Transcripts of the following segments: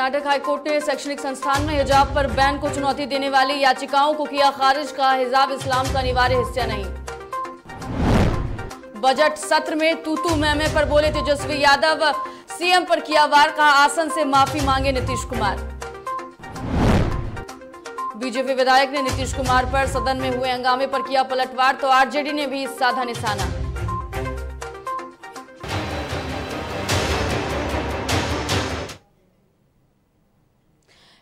Karnataka high court ने शैक्षणिक संस्थान में हिजाब पर बैन को चुनौती देने वाली याचिकाओं को किया खारिज। का हिजाब इस्लाम का अनिवार्य हिस्सा नहीं। बजट सत्र में तू मैं पर बोले तेजस्वी यादव, सीएम पर किया वार। कहा आसन से माफी मांगे नीतीश कुमार। बीजेपी विधायक ने नीतीश कुमार पर सदन में हुए हंगामे पर किया पलटवार, तो आरजेडी ने भी साधा निशाना।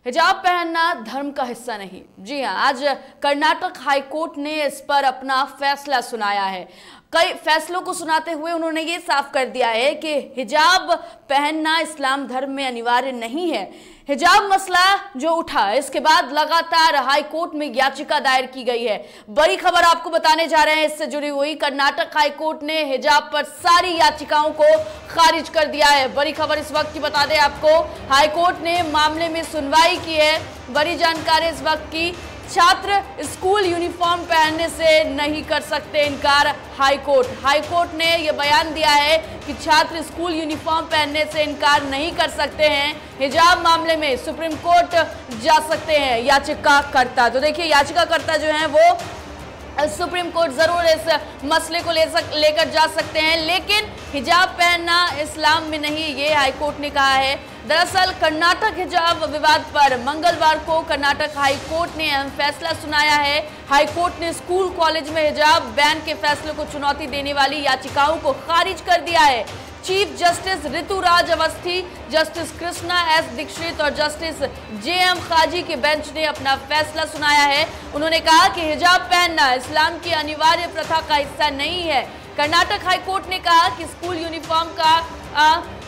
हिजाब पहनना धर्म का हिस्सा नहीं। जी हां, आज कर्नाटक हाईकोर्ट ने इस पर अपना फैसला सुनाया है। कई फैसलों को सुनाते हुए उन्होंने ये साफ कर दिया है कि हिजाब पहनना इस्लाम धर्म में अनिवार्य नहीं है। हिजाब मसला जो उठा, इसके बाद लगातार हाईकोर्ट में याचिका दायर की गई है। बड़ी खबर आपको बताने जा रहे हैं इससे जुड़ी हुई। कर्नाटक हाईकोर्ट ने हिजाब पर सारी याचिकाओं को खारिज कर दिया है। बड़ी खबर इस वक्त की बता दें आपको, हाईकोर्ट ने मामले में सुनवाई की है। बड़ी जानकारी इस वक्त की, छात्र स्कूल यूनिफॉर्म पहनने से नहीं कर सकते इनकार। हाईकोर्ट ने यह बयान दिया है कि छात्र स्कूल यूनिफॉर्म पहनने से इनकार नहीं कर सकते हैं। हिजाब मामले में सुप्रीम कोर्ट जा सकते हैं याचिकाकर्ता। तो देखिए, याचिकाकर्ता जो हैं वो सुप्रीम कोर्ट जरूर इस मसले को लेकर जा सकते हैं, लेकिन हिजाब पहनना इस्लाम में नहीं, ये हाईकोर्ट ने कहा है। दरअसल कर्नाटक हिजाब विवाद पर मंगलवार को कर्नाटक हाईकोर्ट ने अहम फैसला सुनाया है। हाईकोर्ट ने स्कूल कॉलेज में हिजाब बैन के फैसले को चुनौती देने वाली याचिकाओं को खारिज कर दिया है। Chief justice Rituraj Awasthi, justice Krishna S Dixit और जस्टिस जेएम खाजी के बेंच ने अपना फैसला सुनाया है। उन्होंने कहा कि हिजाब पहनना इस्लाम की अनिवार्य प्रथा का हिस्सा नहीं है। कर्नाटक हाईकोर्ट ने कहा कि स्कूल यूनिफॉर्म का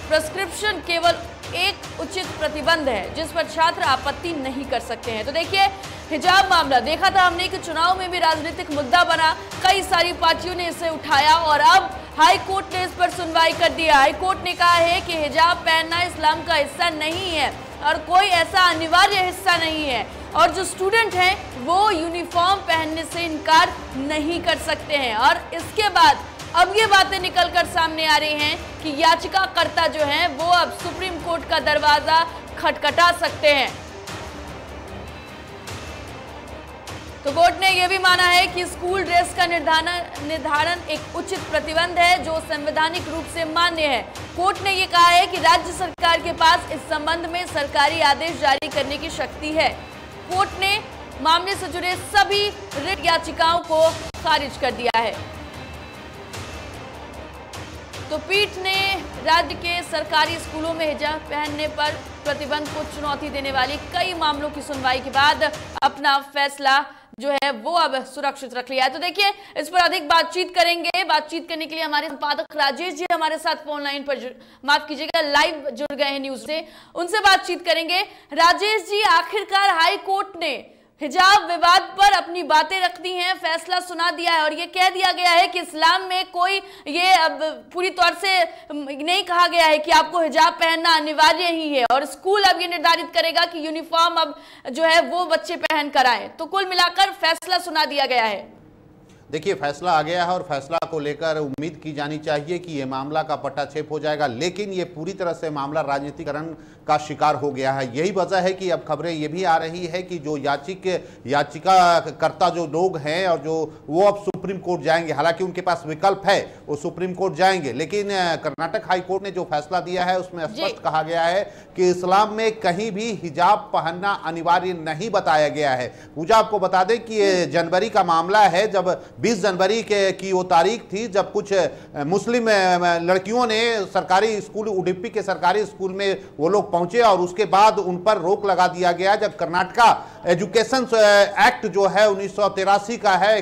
प्रिस्क्रिप्शन केवल एक उचित प्रतिबंध है जिस पर छात्र आपत्ति नहीं कर सकते हैं। तो देखिए, हिजाब मामला देखा था हमने कि चुनाव में भी राजनीतिक मुद्दा बना, कई सारी पार्टियों ने इसे उठाया और अब हाईकोर्ट ने इस पर सुनवाई कर दिया। हाईकोर्ट ने कहा है कि हिजाब पहनना इस्लाम का हिस्सा नहीं है और कोई ऐसा अनिवार्य हिस्सा नहीं है, और जो स्टूडेंट हैं वो यूनिफॉर्म पहनने से इनकार नहीं कर सकते हैं। और इसके बाद अब ये बातें निकलकर सामने आ रही हैं कि याचिकाकर्ता जो हैं वो अब सुप्रीम कोर्ट का दरवाजा खटखटा सकते हैं। तो कोर्ट ने यह भी माना है कि स्कूल ड्रेस का निर्धारण एक उचित प्रतिबंध है जो संवैधानिक रूप से मान्य है। कोर्ट ने यह कहा है कि राज्य सरकार के पास इस संबंध में सरकारी आदेश जारी करने की शक्ति है। कोर्ट ने मामले से जुड़े सभी रिट याचिकाओं को खारिज कर दिया है। तो पीठ ने राज्य के सरकारी स्कूलों में हिजाब पहनने पर प्रतिबंध को चुनौती देने वाली कई मामलों की सुनवाई के बाद अपना फैसला जो है वो अब सुरक्षित रख लिया है। तो देखिए, इस पर अधिक बातचीत करेंगे। बातचीत करने के लिए हमारे संपादक राजेश जी हमारे साथ फोन लाइन पर माफ कीजिएगा लाइव जुड़ गए हैं न्यूज से, उनसे बातचीत करेंगे। राजेश जी, आखिरकार हाई कोर्ट ने हिजाब विवाद पर अपनी बातें रख दी हैं, फैसला सुना दिया है और ये कह दिया गया है कि इस्लाम में कोई ये अब पूरी तौर से नहीं कहा गया है कि आपको हिजाब पहनना अनिवार्य ही है, और स्कूल अब ये निर्धारित करेगा कि यूनिफॉर्म अब जो है वो बच्चे पहन कर आए। तो कुल मिलाकर फैसला सुना दिया गया है। देखिए, फैसला आ गया है और फैसला को लेकर उम्मीद की जानी चाहिए कि ये मामला का पटाक्षेप हो जाएगा, लेकिन ये पूरी तरह से मामला राजनीतिकरण का शिकार हो गया है। यही वजह है कि अब खबरें ये भी आ रही है कि जो याचिकाकर्ता जो लोग हैं और जो वो अब सुप्रीम कोर्ट जाएंगे, हालांकि उनके पास विकल्प है, वो सुप्रीम कोर्ट जाएंगे, लेकिन कर्नाटक हाईकोर्ट ने जो फैसला दिया है उसमें स्पष्ट कहा गया है कि इस्लाम में कहीं भी हिजाब पहनना अनिवार्य नहीं बताया गया है। पूजा, आपको बता दें कि ये जनवरी का मामला है, जब 20 जनवरी की वो तारीख थी जब कुछ मुस्लिम लड़कियों ने सरकारी स्कूल, उडुपी के सरकारी स्कूल में वो लोग पहुंचे और उसके बाद उन पर रोक लगा दिया गया। जब कर्नाटका एजुकेशन एक्ट जो है 1983 का है,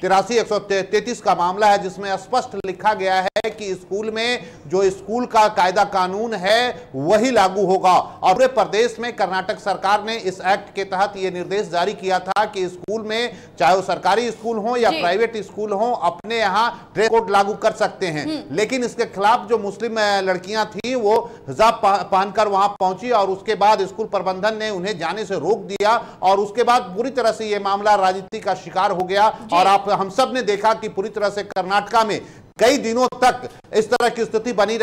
133 का मामला है, जिसमें स्पष्ट लिखा गया है कि स्कूल में जो स्कूल का कायदा कानून है वही लागू होगा। और पूरे प्रदेश में कर्नाटक सरकार ने इस एक्ट के तहत यह निर्देश जारी किया था कि स्कूल में, चाहे वो सरकारी स्कूल हो या प्राइवेट स्कूल हो, अपने यहाँ ड्रेस कोड लागू कर सकते हैं। लेकिन इसके खिलाफ जो मुस्लिम लड़कियां थी वो हिजाब पहनकर वहां पहुंची और उसके बाद स्कूल प्रबंधन ने उन्हें जाने से रोक दिया और उसके बाद पूरी तरह से यह मामला राजनीति का शिकार हो गया। और हम सब ने देखा कि पूरी तरह से कर्नाटका में कई दिनों तक इस तरह की स्थिति बनी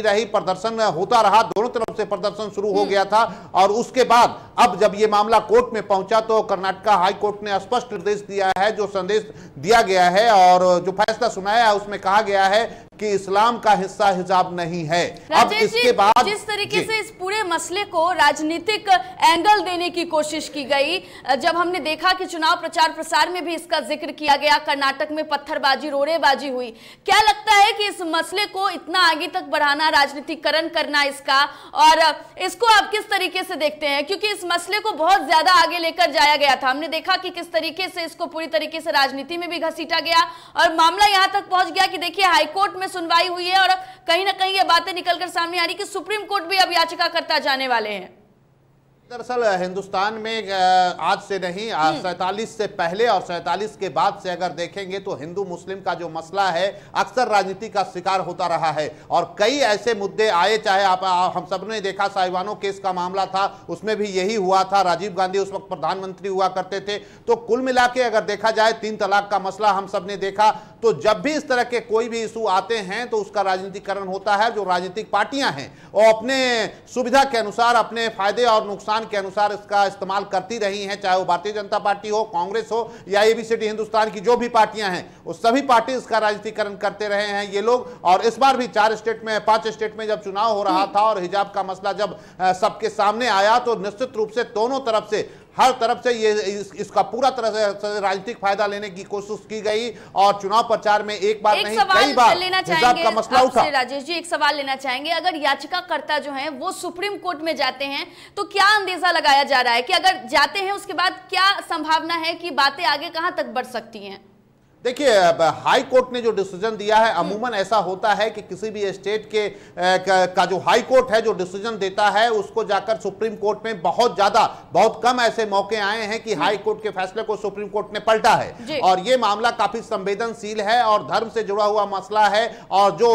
रही, प्रदर्शन होता रहा, दोनों तरफ से प्रदर्शन शुरू हो गया था। और उसके बाद अब जब ये मामला कोर्ट में पहुंचा तो कर्नाटक हाई कोर्ट ने स्पष्ट निर्देश दिया है, जो संदेश दिया गया है और जो फैसला सुनाया है उसमें कहा गया है कि इस्लाम का हिस्सा हिजाब नहीं है। अब इसके बाद जिस तरीके से इस पूरे मसले को राजनीतिक एंगल देने की कोशिश की गई, जब हमने देखा कि चुनाव प्रचार प्रसार में भी इसका जिक्र किया गया, कर्नाटक में पत्थरबाजी, रोड़ेबाजी हुई, क्या लगता है कि इस मसले को इतना आगे तक बढ़ाना, राजनीतिकरण करना इसका, और इसको आप किस तरीके से देखते हैं? क्योंकि इस मसले को बहुत ज्यादा आगे लेकर जाया गया था, हमने देखा कि किस तरीके से इसको पूरी तरीके से राजनीति में भी घसीटा गया और मामला यहां तक पहुंच गया कि देखिए हाईकोर्ट में सुनवाई हुई है और कहीं ना कहीं ये बातें निकलकर सामने आ रही कि सुप्रीम कोर्ट भी अब याचिकाकर्ता जाने वाले हैं। दरअसल हिंदुस्तान में आज से नहीं, 47 से पहले और 47 के बाद से अगर देखेंगे तो हिंदू मुस्लिम का जो मसला है अक्सर राजनीति का शिकार होता रहा है और कई ऐसे मुद्दे आए, चाहे हम सब ने देखा साहिवानो केस का मामला था, उसमें भी यही हुआ था, राजीव गांधी उस वक्त प्रधानमंत्री हुआ करते थे। तो कुल मिला के अगर देखा जाए 3 तलाक का मसला हम सब ने देखा, तो जब भी इस तरह के कोई भी इशू आते हैं तो उसका राजनीतिकरण होता है। जो राजनीतिक पार्टियां हैं वो अपने सुविधा के अनुसार, अपने फायदे और नुकसान के अनुसार इसका इस्तेमाल करती रही हैं, चाहे वो भारतीय जनता पार्टी हो, कांग्रेस हो या एबीसीडी हिंदुस्तान की जो भी पार्टियां हैं, वो सभी पार्टी इसका राजनीतिकरण करते रहे हैं ये लोग। और इस बार भी 5 स्टेट में जब चुनाव हो रहा था और हिजाब का मसला जब सबके सामने आया तो निश्चित रूप से दोनों तरफ से, हर तरफ से ये इसका पूरा तरह से राजनीतिक फायदा लेने की कोशिश की गई और चुनाव प्रचार में एक बार नहीं कई बार हिजाब का मसला उठा। राजेश जी, एक सवाल लेना चाहेंगे, अगर याचिकाकर्ता जो हैं वो सुप्रीम कोर्ट में जाते हैं तो क्या अंदेशा लगाया जा रहा है कि अगर जाते हैं उसके बाद क्या संभावना है कि बातें आगे कहां तक बढ़ सकती हैं? देखिए, हाई कोर्ट ने जो डिसीजन दिया है, अमूमन ऐसा होता है कि किसी भी स्टेट के का जो हाई कोर्ट है जो डिसीजन देता है उसको जाकर सुप्रीम कोर्ट में बहुत कम ऐसे मौके आए हैं कि हाई कोर्ट के फैसले को सुप्रीम कोर्ट ने पलटा है। और ये मामला काफी संवेदनशील है और धर्म से जुड़ा हुआ मसला है और जो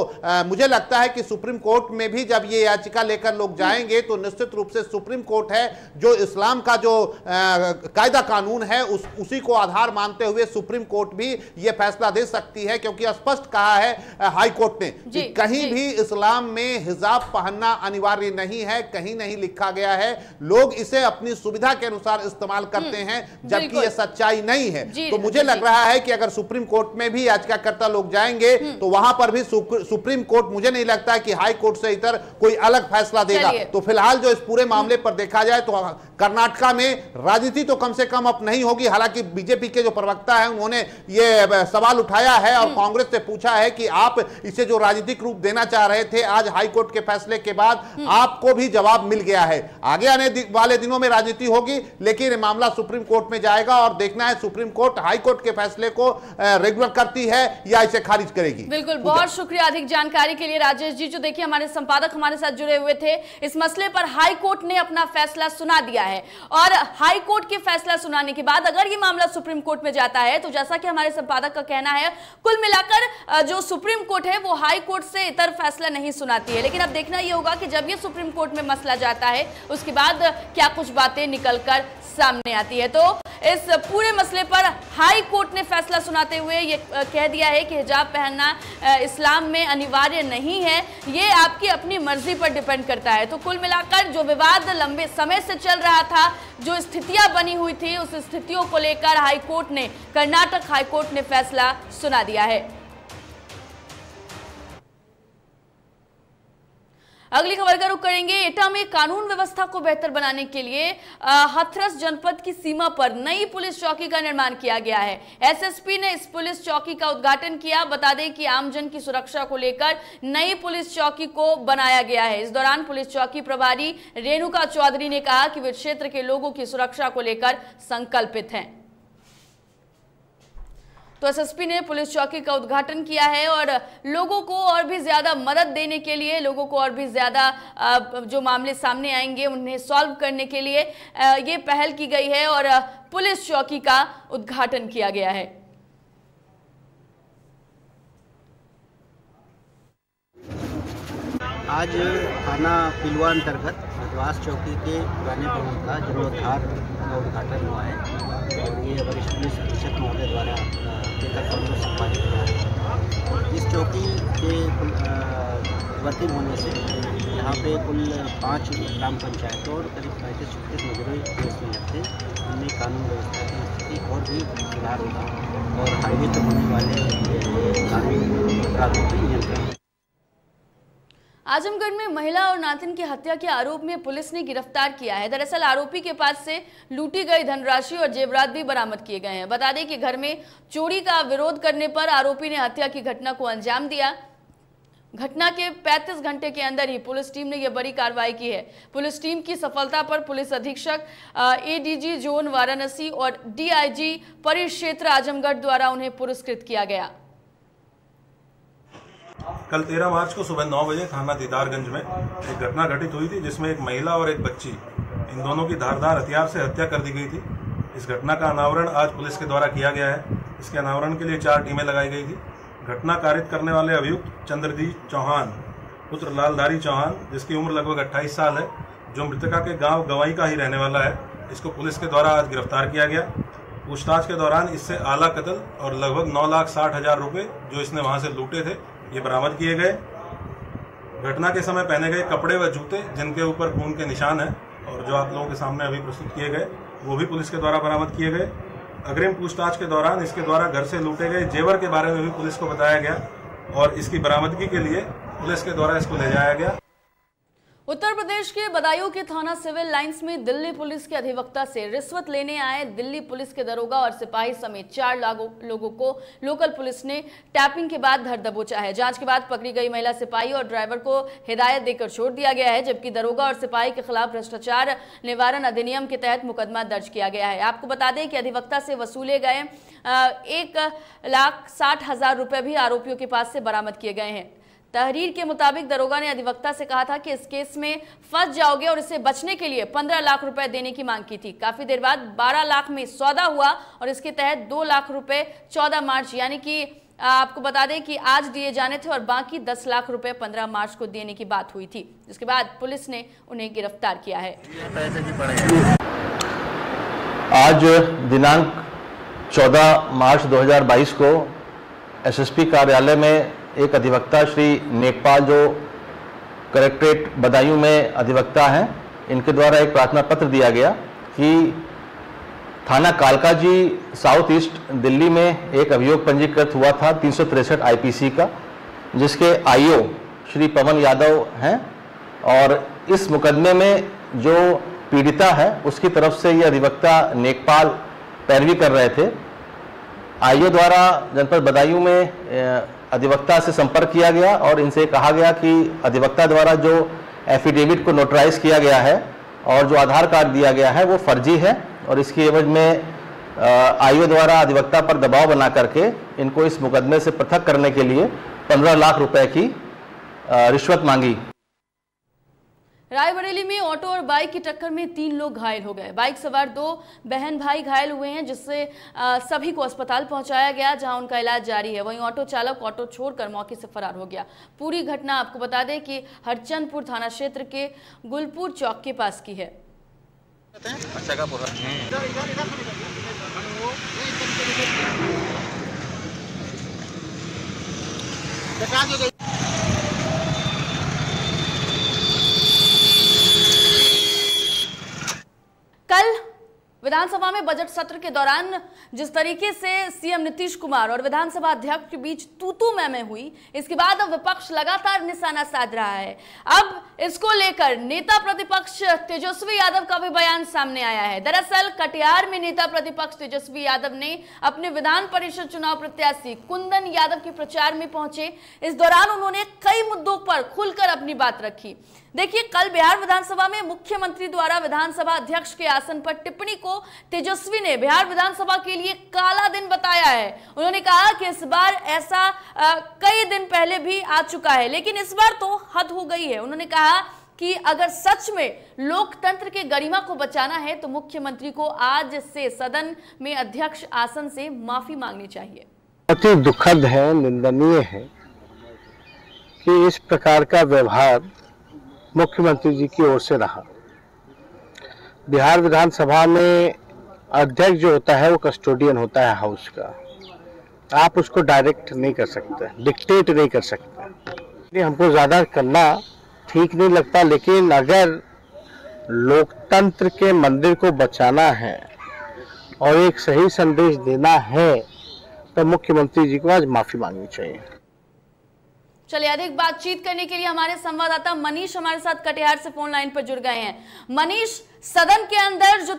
मुझे लगता है कि सुप्रीम कोर्ट में भी जब ये याचिका लेकर लोग जाएंगे तो निश्चित रूप से सुप्रीम कोर्ट है जो इस्लाम का जो कायदा कानून है उसी को आधार मानते हुए सुप्रीम कोर्ट भी यह फैसला दे सकती है, क्योंकि स्पष्ट कहा है हाई कोर्ट ने कि कहीं भी इस्लाम में हिजाब पहनना अनिवार्य नहीं है, कहीं नहीं लिखा गया है, लोग इसे अपनी सुविधा के अनुसार इस्तेमाल करते हैं, जबकि यह सच्चाई नहीं है। तो मुझे लग रहा है कि अगर सुप्रीम कोर्ट में भी याचिकाकर्ता लोग जाएंगे तो वहां पर भी सुप्रीम कोर्ट, मुझे नहीं लगता कि हाई कोर्ट से इतर कोई अलग फैसला देगा। तो फिलहाल जो इस पूरे मामले पर देखा जाए तो कर्नाटका में राजनीति तो कम से कम अब नहीं होगी। हालांकि बीजेपी के जो प्रवक्ता है उन्होंने ये सवाल उठाया है और कांग्रेस से पूछा है कि आप इसे जो राजनीतिक रूप देना चाह रहे थे, आज हाई कोर्ट के फैसले के बाद आपको भी जवाब मिल गया है। आगे आने वाले दिनों में राजनीति होगी, लेकिन मामला सुप्रीम कोर्ट में जाएगा और देखना है सुप्रीम कोर्ट हाई कोर्ट के फैसले को रेगुलर करती है या इसे खारिज करेगी। बिल्कुल, बहुत शुक्रिया अधिक जानकारी के लिए राजेश जी। जो देखिए हमारे संपादक हमारे साथ जुड़े हुए थे, इस मसले पर हाई कोर्ट ने अपना फैसला सुना दिया है और हाई कोर्ट के फैसला सुनाने के बाद अगर ये मामला सुप्रीम कोर्ट में जाता है तो जैसा कि हमारे संपादक का कहना है, कुल मिलाकर जो सुप्रीम कोर्ट है वो हाई कोर्ट से इतर फैसला नहीं सुनाती है। लेकिन अब देखना यह होगा कि जब ये सुप्रीम कोर्ट में मसला जाता है उसके बाद क्या कुछ बातें निकलकर सामने आती है। तो इस पूरे मसले पर हाई कोर्ट ने फैसला सुनाते हुए ये कह दिया है कि हिजाब पहनना इस्लाम में अनिवार्य नहीं है, ये आपकी अपनी मर्जी पर डिपेंड करता है। तो कुल मिलाकर जो विवाद लंबे समय से चल रहा था, जो स्थितियां बनी हुई थी, उस स्थितियों को लेकर हाई कोर्ट ने, कर्नाटक हाई कोर्ट ने फैसला सुना दिया है। अगली खबर का रुख करेंगे। एटा में कानून व्यवस्था को बेहतर बनाने के लिए हाथरस जनपद की सीमा पर नई पुलिस चौकी का निर्माण किया गया है। एसएसपी ने इस पुलिस चौकी का उद्घाटन किया। बता दें कि आमजन की सुरक्षा को लेकर नई पुलिस चौकी को बनाया गया है। इस दौरान पुलिस चौकी प्रभारी रेणुका चौधरी ने कहा कि वे क्षेत्र के लोगों की सुरक्षा को लेकर संकल्पित हैं। तो एसएसपी ने पुलिस चौकी का उद्घाटन किया है और लोगों को और भी ज्यादा मदद देने के लिए, लोगों को और भी ज्यादा जो मामले सामने आएंगे उन्हें सॉल्व करने के लिए ये पहल की गई है और पुलिस चौकी का उद्घाटन किया गया है। आज थाना पिलवा अंतर्गत इतवास चौकी के पुराने भवन का जीर्णोद्धार का उद्घाटन हुआ है और ये वरिष्ठ पुलिस अधीक्षक महोदय द्वारा कार्यक्रम को संपादित किया है। इस चौकी के वर्किंग होने से यहाँ पे कुल 5 ग्राम पंचायतों और करीब 35-36 नगरीय इसमें लगते हैं। इनमें कानून व्यवस्था की स्थिति और भी सुधार होगा और हाईवे पर होने वाले कानून अपराधों पर नियंत्रण। आजमगढ़ में महिला और नातिन की हत्या के आरोप में पुलिस ने गिरफ्तार किया है। दरअसल आरोपी के पास से लूटी गई धनराशि और जेवरात भी बरामद किए गए हैं। बता दें कि घर में चोरी का विरोध करने पर आरोपी ने हत्या की घटना को अंजाम दिया। घटना के 35 घंटे के अंदर ही पुलिस टीम ने यह बड़ी कार्रवाई की है। पुलिस टीम की सफलता पर पुलिस अधीक्षक एडीजी जोन वाराणसी और डीआईजी परिक्षेत्र आजमगढ़ द्वारा उन्हें पुरस्कृत किया गया। कल 13 मार्च को सुबह 9 बजे थाना दीदारगंज में एक घटना घटित हुई थी जिसमें एक महिला और एक बच्ची, इन दोनों की धारदार हथियार से हत्या कर दी गई थी। इस घटना का अनावरण आज पुलिस के द्वारा किया गया है। इसके अनावरण के लिए 4 टीमें लगाई गई थी। घटना कारित करने वाले अभियुक्त चंद्रजीत चौहान पुत्र लालधारी चौहान, जिसकी उम्र लगभग 28 साल है, जो मृतका के गांव गवाई का ही रहने वाला है, इसको पुलिस के द्वारा आज गिरफ्तार किया गया। पूछताछ के दौरान इससे आला कत्ल और लगभग 9,60,000 रुपये जो इसने वहां से लूटे थे, ये बरामद किए गए। घटना के समय पहने गए कपड़े व जूते जिनके ऊपर खून के निशान हैं और जो आप लोगों के सामने अभी प्रस्तुत किए गए, वो भी पुलिस के द्वारा बरामद किए गए। अग्रिम पूछताछ के दौरान इसके द्वारा घर से लूटे गए जेवर के बारे में भी पुलिस को बताया गया और इसकी बरामदगी के लिए पुलिस के द्वारा इसको ले जाया गया। उत्तर प्रदेश के बदायूं के थाना सिविल लाइंस में दिल्ली पुलिस के अधिवक्ता से रिश्वत लेने आए दिल्ली पुलिस के दरोगा और सिपाही समेत 4 लोगों को लोकल पुलिस ने टैपिंग के बाद धर दबोचा है। जांच के बाद पकड़ी गई महिला सिपाही और ड्राइवर को हिदायत देकर छोड़ दिया गया है, जबकि दरोगा और सिपाही के खिलाफ भ्रष्टाचार निवारण अधिनियम के तहत मुकदमा दर्ज किया गया है। आपको बता दें कि अधिवक्ता से वसूले गए 1,60,000 रुपए भी आरोपियों के पास से बरामद किए गए हैं। तहरीर के मुताबिक दरोगा ने अधिवक्ता से कहा था कि इस केस में फंस जाओगे और इससे बचने के लिए 15 लाख रुपए देने की मांग की थी। काफी देर बाद 12 लाख में सौदा हुआ और इसके तहत 2 लाख रुपए 14 मार्च यानी कि आपको बता दें कि आज दिए जाने थे और बाकी 10 लाख रुपए 15 मार्च को देने की बात हुई थी, जिसके बाद पुलिस ने उन्हें गिरफ्तार किया है। आज दिनांक 14 मार्च 2022 को एसएसपी कार्यालय में एक अधिवक्ता श्री नेकपाल, जो कलेक्ट्रेट बदायूं में अधिवक्ता हैं, इनके द्वारा एक प्रार्थना पत्र दिया गया कि थाना कालकाजी साउथ ईस्ट दिल्ली में एक अभियोग पंजीकृत हुआ था 363 आईपीसी का, जिसके आईओ श्री पवन यादव हैं और इस मुकदमे में जो पीड़िता है उसकी तरफ से ये अधिवक्ता नेकपाल पैरवी कर रहे थे। आईओ द्वारा जनपद बदायूं में अधिवक्ता से संपर्क किया गया और इनसे कहा गया कि अधिवक्ता द्वारा जो एफिडेविट को नोटराइज किया गया है और जो आधार कार्ड दिया गया है वो फर्जी है और इसकी एवज में आईओ द्वारा अधिवक्ता पर दबाव बना करके इनको इस मुकदमे से पृथक करने के लिए 15 लाख रुपए की रिश्वत मांगी। रायबरेली में ऑटो और बाइक की टक्कर में 3 लोग घायल हो गए। बाइक सवार 2 बहन भाई घायल हुए हैं, जिससे सभी को अस्पताल पहुंचाया गया, जहां उनका इलाज जारी है। वहीं ऑटो चालक ऑटो छोड़कर मौके से फरार हो गया। पूरी घटना आपको बता दें कि हरचंदपुर थाना क्षेत्र के गुलपुर चौक के पास की है। कल विधानसभा में बजट सत्र के दौरान जिस तरीके से सीएम नीतीश कुमार और विधानसभा अध्यक्ष के बीच तू-तू मैं हुई, इसके बाद अब विपक्ष लगातार निशाना साध रहा है। अब इसको लेकर नेता प्रतिपक्ष तेजस्वी यादव का भी बयान सामने आया है। दरअसल कटिहार में नेता प्रतिपक्ष तेजस्वी यादव ने अपने विधान परिषद चुनाव प्रत्याशी कुंदन यादव के प्रचार में पहुंचे। इस दौरान उन्होंने कई मुद्दों पर खुलकर अपनी बात रखी। देखिए, कल बिहार विधानसभा में मुख्यमंत्री द्वारा विधानसभा अध्यक्ष के आसन पर टिप्पणी को तेजस्वी ने बिहार विधानसभा के लिए काला दिन बताया है। उन्होंने कहा कि इस बार ऐसा कई दिन पहले भी आ चुका है, लेकिन इस बार तो हद हो गई है। उन्होंने कहा कि अगर सच में लोकतंत्र के गरिमा को बचाना है तो मुख्यमंत्री को आज से सदन में अध्यक्ष आसन से माफी मांगनी चाहिए। बहुत ही दुखद है, निंदनीय है कि इस प्रकार का व्यवहार मुख्यमंत्री जी की ओर से रहा। बिहार विधानसभा में अध्यक्ष जो होता है वो कस्टोडियन होता है हाउस का। आप उसको डायरेक्ट नहीं कर सकते, डिक्टेट नहीं कर सकते। हमको ज़्यादा करना ठीक नहीं लगता, लेकिन अगर लोकतंत्र के मंदिर को बचाना है और एक सही संदेश देना है तो मुख्यमंत्री जी को आज माफी मांगनी चाहिए। चलिए, अधिक बातचीत करने के लिए हमारे संवाददाता मनीष हमारे साथ कटिहार से फोन लाइन पर जुड़ गए हैं। मनीष, सदन के अंदर जो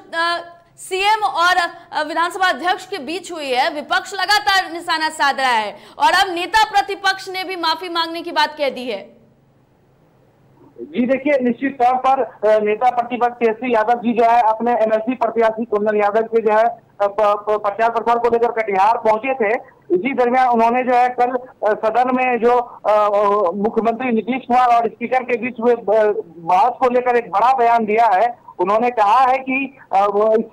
सीएम और विधानसभा अध्यक्ष के बीच हुई है, विपक्ष लगातार निशाना साध रहा है और अब नेता प्रतिपक्ष ने भी माफी मांगने की बात कह दी है। जी देखिए, निश्चित तौर पर नेता प्रतिपक्ष तेजस्वी यादव जी जो है अपने एमएलसी प्रत्याशी कुंदन यादव के जो है प्रचार प्रसार को लेकर कटिहार पहुंचे थे। इसी दरमियान उन्होंने जो है कल सदन में जो मुख्यमंत्री नीतीश कुमार और स्पीकर के बीच हुए बहस को लेकर एक बड़ा बयान दिया है। उन्होंने कहा है कि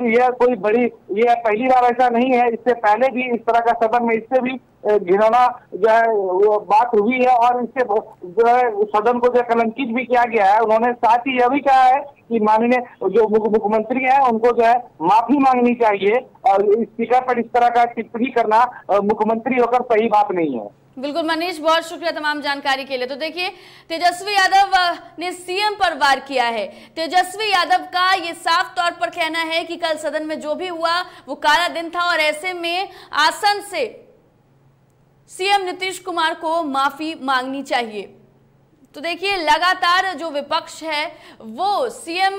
यह कोई बड़ी, ये पहली बार ऐसा नहीं है, इससे पहले भी इस तरह का सदन में इससे भी घिनौना जो है वो बात हुई है और इससे जो है सदन को जो कलंकित भी किया गया है। उन्होंने साथ ही यह भी कहा है कि माननीय जो मुख्यमंत्री हैं उनको जो है माफी मांगनी चाहिए और स्पीकर पर इस तरह का टिप्पणी करना मुख्यमंत्री होकर सही बात नहीं है। बिल्कुल मनीष, बहुत शुक्रिया तमाम जानकारी के लिए। तो देखिए, तेजस्वी यादव ने सीएम पर वार किया है। तेजस्वी यादव का ये साफ तौर पर कहना है कि कल सदन में जो भी हुआ वो काला दिन था और ऐसे में आसन से सीएम नीतीश कुमार को माफी मांगनी चाहिए। तो देखिए, लगातार जो विपक्ष है वो सीएम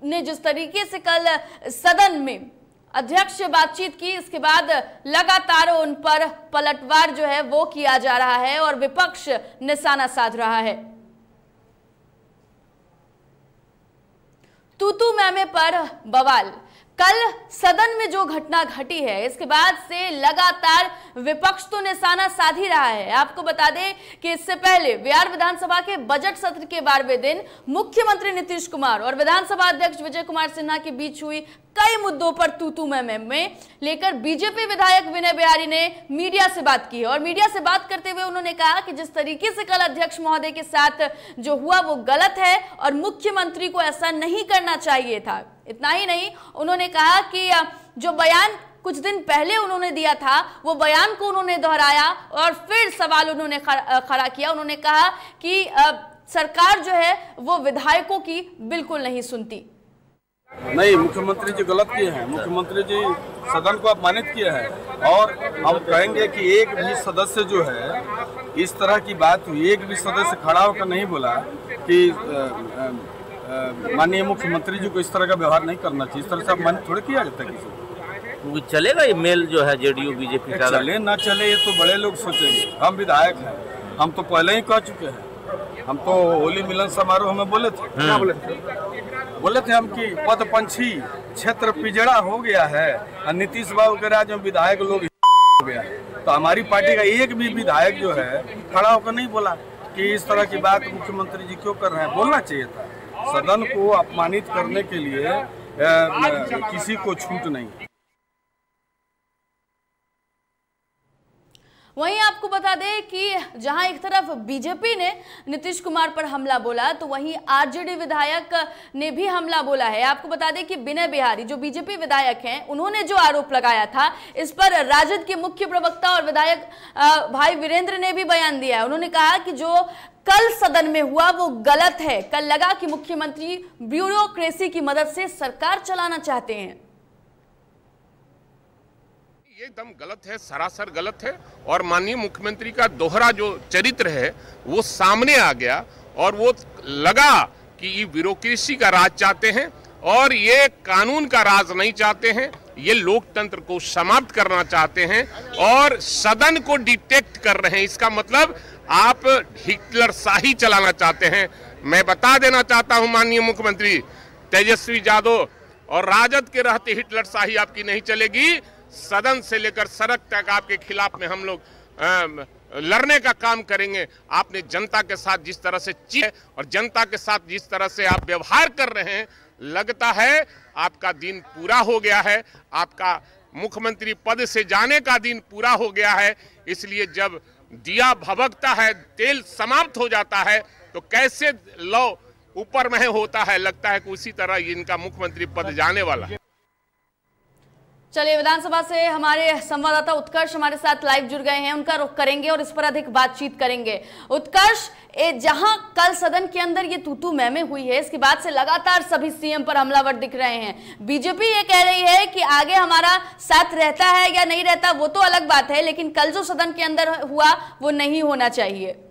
ने जिस तरीके से कल सदन में अध्यक्ष से बातचीत की, इसके बाद लगातार उन पर पलटवार जो है वो किया जा रहा है और विपक्ष निशाना साध रहा है। तूतू मैमे पर बवाल, कल सदन में जो घटना घटी है इसके बाद से लगातार विपक्ष तो निशाना साध ही रहा है। आपको बता दें कि इससे पहले बिहार विधानसभा के बजट सत्र के 12वें दिन मुख्यमंत्री नीतीश कुमार और विधानसभा अध्यक्ष विजय कुमार सिन्हा के बीच हुई कई मुद्दों पर तूतू में लेकर बीजेपी विधायक विनय बिहारी ने मीडिया से बात की है और मीडिया से बात करते हुए उन्होंने कहा कि जिस तरीके से कल अध्यक्ष महोदय के साथ जो हुआ वो गलत है और मुख्यमंत्री को ऐसा नहीं करना चाहिए था। इतना ही नहीं, उन्होंने कहा कि जो बयान कुछ दिन पहले उन्होंने दिया था वो बयान को उन्होंने दोहराया और फिर सवाल उन्होंने खड़ा किया। उन्होंने कहा कि सरकार जो है वो विधायकों की बिल्कुल नहीं सुनती। नहीं, मुख्यमंत्री जी गलत किए हैं। मुख्यमंत्री जी सदन को अपमानित किए हैं और हम कहेंगे कि एक भी सदस्य जो है इस तरह की बात हुई, एक भी सदस्य खड़ा होकर नहीं बोला कि माननीय मुख्यमंत्री जी को इस तरह का व्यवहार नहीं करना चाहिए। इस तरह से अपमानित थोड़े किया जाता है किसी को। चलेगा ये मेल जो है जेडीयू बीजेपी का? चले ना चले ये तो बड़े लोग सोचेंगे। हम विधायक हैं, हम तो पहले ही कह चुके हैं। हम तो होली मिलन समारोह में बोले थे, क्या बोले थे हम कि पद पंछी क्षेत्र पिजड़ा हो गया है और नीतीश बाबू के राज्य में विधायक लोग हो गया है। तो हमारी पार्टी का एक भी विधायक जो है खड़ा होकर नहीं बोला कि इस तरह की बात मुख्यमंत्री जी क्यों कर रहे हैं। बोलना चाहिए था। सदन को अपमानित करने के लिए किसी को छूट नहीं। वहीं आपको बता दें कि जहां एक तरफ बीजेपी ने नीतीश कुमार पर हमला बोला तो वहीं आरजेडी विधायक ने भी हमला बोला है। आपको बता दें कि विनय बिहारी जो बीजेपी विधायक हैं उन्होंने जो आरोप लगाया था इस पर राजद के मुख्य प्रवक्ता और विधायक भाई वीरेंद्र ने भी बयान दिया है। उन्होंने कहा कि जो कल सदन में हुआ वो गलत है। कल लगा कि मुख्यमंत्री ब्यूरोक्रेसी की मदद से सरकार चलाना चाहते हैं। ये एकदम गलत है, सरासर गलत है और माननीय मुख्यमंत्री का दोहरा जो चरित्र है वो सामने आ गया और वो लगा कि ये ब्यूरोक्रेसी का राज चाहते हैं और ये कानून का राज नहीं चाहते हैं। ये लोकतंत्र को समाप्त करना चाहते हैं और सदन को डिटेक्ट कर रहे हैं। इसका मतलब आप हिटलर शाही चलाना चाहते हैं। मैं बता देना चाहता हूं माननीय मुख्यमंत्री, तेजस्वी यादव और राजद के रहते हिटलर शाही आपकी नहीं चलेगी। सदन से लेकर सड़क तक आपके खिलाफ में हम लोग लड़ने का काम करेंगे। आपने जनता के साथ जिस तरह से और जनता के साथ जिस तरह से आप व्यवहार कर रहे हैं, लगता है आपका दिन पूरा हो गया है, आपका मुख्यमंत्री पद से जाने का दिन पूरा हो गया है। इसलिए जब दिया भभकता है, तेल समाप्त हो जाता है, तो कैसे लौ ऊपर में होता है, लगता है कि उसी तरह इनका मुख्यमंत्री पद जाने वाला है। चलिए, विधानसभा से हमारे संवाददाता उत्कर्ष हमारे साथ लाइव जुड़ गए हैं, उनका रुख करेंगे और इस पर अधिक बातचीत करेंगे। उत्कर्ष, जहां कल सदन के अंदर ये तूतू मैमे हुई है, इसके बाद से लगातार सभी सीएम पर हमलावर दिख रहे हैं। बीजेपी ये कह रही है कि आगे हमारा साथ रहता है या नहीं रहता वो तो अलग बात है, लेकिन कल जो सदन के अंदर हुआ वो नहीं होना चाहिए।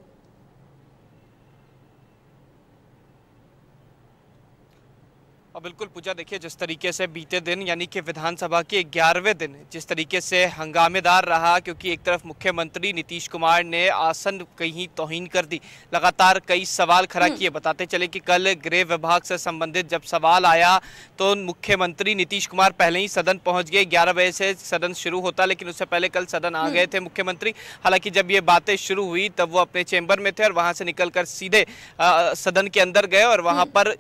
और बिल्कुल पूजा, देखिए जिस तरीके से बीते दिन यानी कि विधानसभा के 11वें दिन जिस तरीके से हंगामेदार रहा, क्योंकि एक तरफ मुख्यमंत्री नीतीश कुमार ने आसन कहीं तौहीन कर दी, लगातार कई सवाल खड़ा किए। बताते चले कि कल गृह विभाग से संबंधित जब सवाल आया तो मुख्यमंत्री नीतीश कुमार पहले ही सदन पहुंच गए। 11 बजे से सदन शुरू होता, लेकिन उससे पहले कल सदन आ गए थे मुख्यमंत्री। हालांकि जब ये बातें शुरू हुई तब वो अपने चेंबर में थे और वहां से निकलकर सीधे सदन के अंदर गए और वहां पर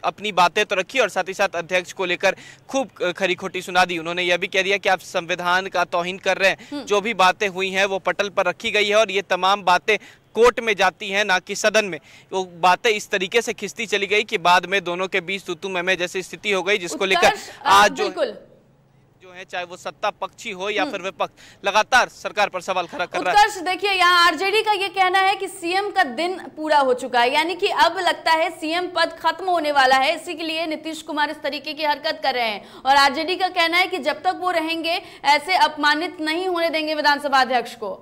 अपनी बातें तो रखी और साथ ही साथ अध्यक्ष को लेकर खूब खरी खोटी सुना दी। उन्होंने यह भी कह दिया कि आप संविधान का तौहीन कर रहे हैं, जो भी बातें हुई हैं वो पटल पर रखी गई है और ये तमाम बातें कोर्ट में जाती हैं, ना कि सदन में। वो बातें इस तरीके से खिंचती चली गई कि बाद में दोनों के बीच तूतू मैमे जैसी स्थिति हो गई, जिसको लेकर आज जो है चाहे वो सत्ता पक्षी हो या फिर विपक्ष, लगातार सरकार पर सवाल खड़ा कर रहा है। देखिए, यहाँ आरजेडी का ये कहना है कि सीएम का दिन पूरा हो चुका है, यानी कि अब लगता है सीएम पद खत्म होने वाला है, इसी के लिए नीतीश कुमार इस तरीके की हरकत कर रहे हैं। और आरजेडी का कहना है कि जब तक वो रहेंगे ऐसे अपमानित नहीं होने देंगे विधानसभा अध्यक्ष को।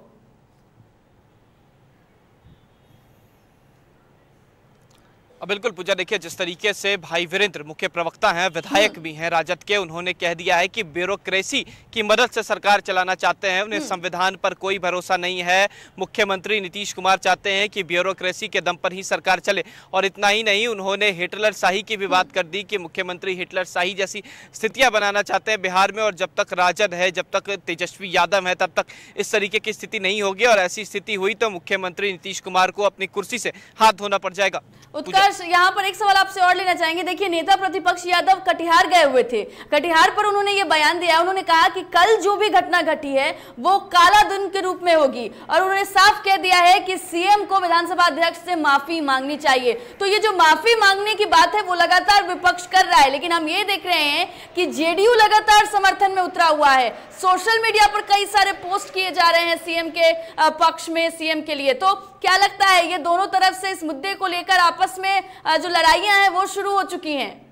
बिल्कुल पूजा, देखिए जिस तरीके से भाई वीरेंद्र मुख्य प्रवक्ता हैं, विधायक भी हैं राजद के, उन्होंने कह दिया है कि ब्यूरोक्रेसी की मदद से सरकार चलाना चाहते हैं, उन्हें संविधान पर कोई भरोसा नहीं है। मुख्यमंत्री नीतीश कुमार चाहते हैं कि ब्यूरोक्रेसी के दम पर ही सरकार चले। और इतना ही नहीं, उन्होंने हिटलर शाही की भी बात कर दी कि मुख्यमंत्री हिटलर शाही जैसी स्थितियां बनाना चाहते हैं बिहार में, और जब तक राजद है, जब तक तेजस्वी यादव है, तब तक इस तरीके की स्थिति नहीं होगी और ऐसी स्थिति हुई तो मुख्यमंत्री नीतीश कुमार को अपनी कुर्सी से हाथ धोना पड़ जाएगा। उत्कर्ष, यहाँ पर एक सवाल आपसे और लेना चाहेंगे। देखिए, नेता प्रतिपक्ष यादव कटिहार गए हुए थे, कटिहार पर उन्होंने ये बयान दिया, उन्होंने कहा कि कल जो भी घटना घटी है वो काला दिन के रूप में होगी और उन्होंने साफ कह दिया है कि सीएम को विधानसभा अध्यक्ष से माफी मांगनी चाहिए। तो ये जो माफी मांगने की बात है वो लगातार विपक्ष कर रहा है, लेकिन हम ये देख रहे हैं कि जेडीयू लगातार समर्थन में उतरा हुआ है। सोशल मीडिया पर कई सारे पोस्ट किए जा रहे हैं सीएम के पक्ष में, सीएम के लिए। तो क्या लगता है, ये दोनों तरफ से इस मुद्दे को लेकर आपस में जो लड़ाइयां हैं वो शुरू हो चुकी हैं?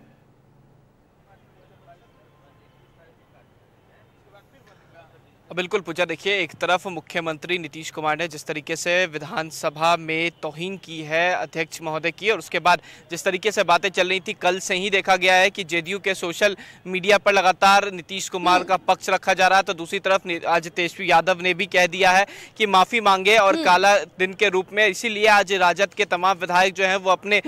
बिल्कुल पूजा, देखिए एक तरफ मुख्यमंत्री नीतीश कुमार ने जिस तरीके से विधानसभा में तौहीन की है अध्यक्ष महोदय की, और उसके बाद जिस तरीके से बातें चल रही थी, कल से ही देखा गया है कि जेडीयू के सोशल मीडिया पर लगातार नीतीश कुमार का पक्ष रखा जा रहा है। तो दूसरी तरफ आज तेजस्वी यादव ने भी कह दिया है कि माफी मांगे और काला दिन के रूप में। इसीलिए आज राजद के तमाम विधायक जो है वो अपने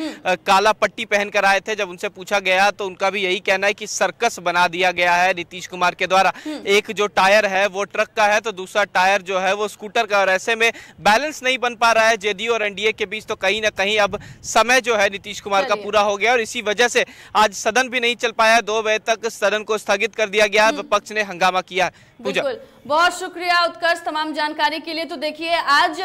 काला पट्टी पहन कर आए थे। जब उनसे पूछा गया तो उनका भी यही कहना है कि सर्कस बना दिया गया है नीतीश कुमार के द्वारा। एक जो टायर है वो ट्रक का है तो दूसरा टायर जो है वो स्कूटर का, और ऐसे में बैलेंस नहीं बन पा रहा है जेडीयू और एनडीए के बीच। तो कहीं ना कहीं अब समय जो है नीतीश कुमार का पूरा हो गया और इसी वजह से आज सदन भी नहीं चल पाया। 2 बजे तक सदन को स्थगित कर दिया गया, विपक्ष ने हंगामा किया। बिल्कुल, बहुत शुक्रिया उत्कर्ष तमाम जानकारी के लिए। तो देखिए, आज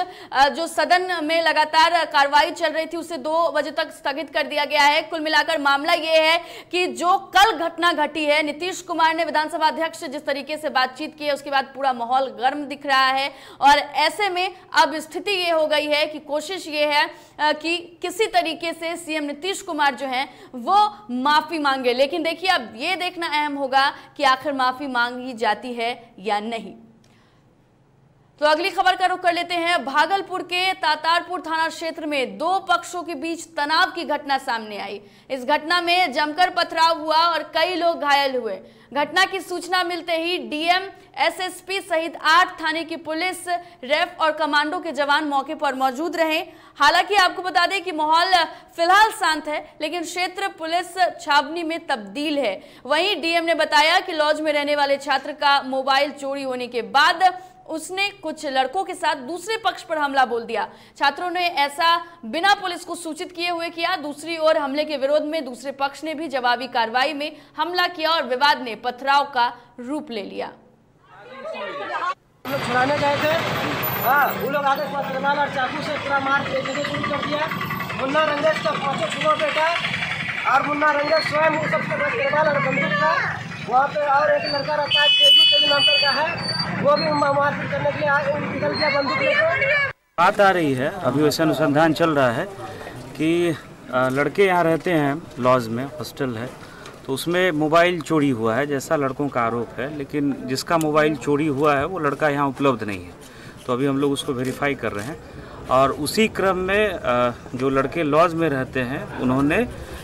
जो सदन में लगातार कार्रवाई चल रही थी उसे 2 बजे तक स्थगित कर दिया गया है। कुल मिलाकर मामला ये है कि जो कल घटना घटी है, नीतीश कुमार ने विधानसभा अध्यक्ष से जिस तरीके से बातचीत की है उसके बाद पूरा माहौल गर्म दिख रहा है और ऐसे में अब स्थिति ये हो गई है कि कोशिश ये है कि किसी तरीके से सीएम नीतीश कुमार जो है वो माफी मांगे। लेकिन देखिए, अब ये देखना अहम होगा कि आखिर माफी मांगी जाती है या नहीं। तो अगली खबर का रुख कर लेते हैं। भागलपुर के तातारपुर थाना क्षेत्र में 2 पक्षों के बीच तनाव की घटना सामने आई। इस घटना में जमकर पथराव हुआ और कई लोग घायल हुए। घटना की सूचना मिलते ही डीएम, एसएसपी सहित 8 थाने की पुलिस, रेफ और कमांडो के जवान मौके पर मौजूद रहे। हालांकि आपको बता दें कि माहौल फिलहाल शांत है, लेकिन क्षेत्र पुलिस छावनी में तब्दील है। वहीं डीएम ने बताया कि लॉज में रहने वाले छात्र का मोबाइल चोरी होने के बाद उसने कुछ लड़कों के साथ दूसरे पक्ष पर हमला बोल दिया। छात्रों ने ऐसा बिना पुलिस को सूचित किए हुए किया। दूसरी ओर हमले के विरोध में दूसरे पक्ष ने भी जवाबी कार्रवाई में हमला किया और विवाद ने पथराव का रूप ले लिया। छुड़ाने गए थे, वो लोग आगे रुमाल और चाकू से पूरा मार शुरू कर दिया। मुन्ना रंगेश का 5 किलो बेटा और मुन्ना रंगेश स्वयं वो सबसे बंदूक था। वहाँ पे और एक लड़का रहता है तेजू नाम का है, वो भी मारपीट करने के लिए निकल गया बंदूक लेकर। बात आ रही है, अभी वैसे अनुसंधान चल रहा है कि लड़के यहाँ रहते हैं लॉज में, हॉस्टल है, तो उसमें मोबाइल चोरी हुआ है जैसा लड़कों का आरोप है, लेकिन जिसका मोबाइल चोरी हुआ है वो लड़का यहाँ उपलब्ध नहीं है। तो अभी हम लोग उसको वेरीफाई कर रहे हैं और उसी क्रम में जो लड़के लॉज में रहते हैं उन्होंने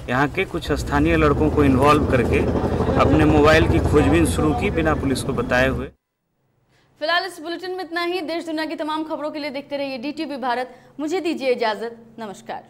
यहाँ के कुछ स्थानीय लड़कों को इन्वॉल्व करके अपने मोबाइल की खोजबीन शुरू की बिना पुलिस को बताए हुए। फिलहाल इस बुलेटिन में इतना ही। देश दुनिया की तमाम खबरों के लिए देखते रहिए DTV भारत। मुझे दीजिए इजाजत। नमस्कार।